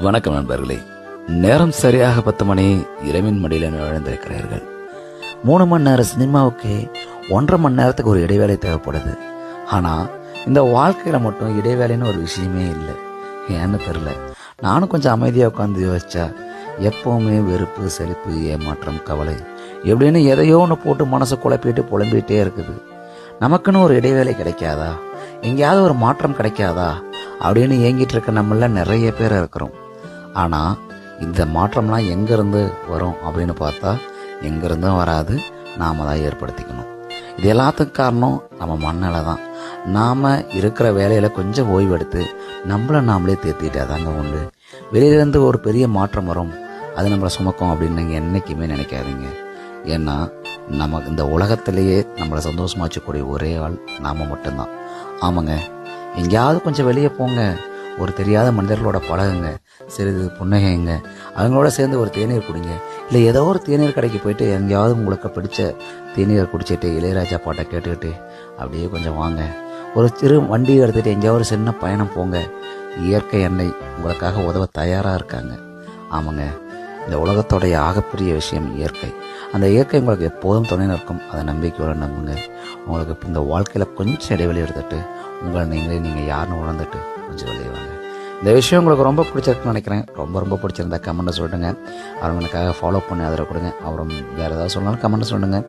வணக்கம் நண்பர்களே. நேரம் சரியாக 10 மணி. இரவின் மடியில் நுழைந்திருக்கிறீர்கள். 3 மணி நேர சினிமாவுக்கு 1.5 மணி நேரத்துக்கு ஒரு இடைவேளை தேவைப்படுது. ஆனால் இந்த வாழ்க்கையில் மட்டும் இடைவேளைன்னு ஒரு விஷயமே இல்லை. ஏன்னு தெரில. நானும் கொஞ்சம் அமைதியாக உட்காந்து யோசிச்சா எப்போவுமே வெறுப்பு, செழிப்பு, ஏமாற்றம், கவலை எப்படின்னு எதையோ ஒன்று போட்டு மனசை குழப்பிட்டு புலம்பிகிட்டே இருக்குது. நமக்குன்னு ஒரு இடைவேளை கிடைக்காதா, எங்கேயாவது ஒரு மாற்றம் கிடைக்காதா அப்படின்னு ஏங்கிட்டு இருக்க நம்மள நிறைய பேர் இருக்கிறோம். ஆனால் இந்த மாற்றம்லாம் எங்கேருந்து வரும் அப்படின்னு பார்த்தா எங்கேருந்தும் வராது, நாம் தான் ஏற்படுத்திக்கணும். இது எல்லாத்துக்கும் காரணம் நம்ம மண்ணலை தான். நாம் இருக்கிற வேலையில் கொஞ்சம் ஓய்வெடுத்து நம்மளை நாமளே தேர்த்திட்டா தாங்க உண்டு. வெளியிலேருந்து ஒரு பெரிய மாற்றம் வரும், அது நம்மளை சுமக்கும் அப்படின்னு நீங்கள் என்றைக்குமே நினைக்காதீங்க. ஏன்னா நமக்கு இந்த உலகத்திலேயே நம்மளை சந்தோஷமாச்சக்கூடிய ஒரே ஆள் நாம் மட்டும்தான். ஆமாங்க, எங்கேயாவது கொஞ்சம் வெளியே போங்க, ஒரு தெரியாத மனிதர்களோட பழகுங்க, சிறிது புன்னகைங்க, அவங்களோட சேர்ந்து ஒரு தேநீர் குடிங்க. இல்லை ஏதோ ஒரு தேநீர் கடைக்கு போயிட்டு எங்கேயாவது உங்களுக்கு பிடிச்ச தேநீரை குடிச்சிட்டு இளையராஜா பாட்டை கேட்டுக்கிட்டு அப்படியே கொஞ்சம் வாங்க. ஒரு சிறு வண்டி எடுத்துகிட்டு எங்கேயாவது ஒரு சின்ன பயணம் போங்க. இயற்கை எண்ணெய் உங்களுக்காக உதவ தயாராக இருக்காங்க. ஆமாங்க, இந்த உலகத்தோடைய ஆகப்பெரிய விஷயம் இயற்கை. அந்த இயற்கை உங்களுக்கு எப்போதும் துணை நிற்கும். அதை நம்பிக்கையோட நம்புங்க. உங்களுக்கு இந்த வாழ்க்கையில் கொஞ்சம் இடைவெளி எடுத்துட்டு உங்களை நீங்கள் யாருன்னு உணர்ந்துட்டு கொஞ்சம் வெளியே வாங்க. இந்த விஷயம் உங்களுக்கு ரொம்ப பிடிச்சிருக்குன்னு நினைக்கிறேன். ரொம்ப பிடிச்சிருந்தா கமெண்ட்டை சொல்லுங்கள். அவங்க எனக்காக ஃபாலோ பண்ணி அதில் கொடுங்க. அப்புறம் வேறு ஏதாவது சொன்னாலும் கமெண்ட்டை சொல்லுங்கள்.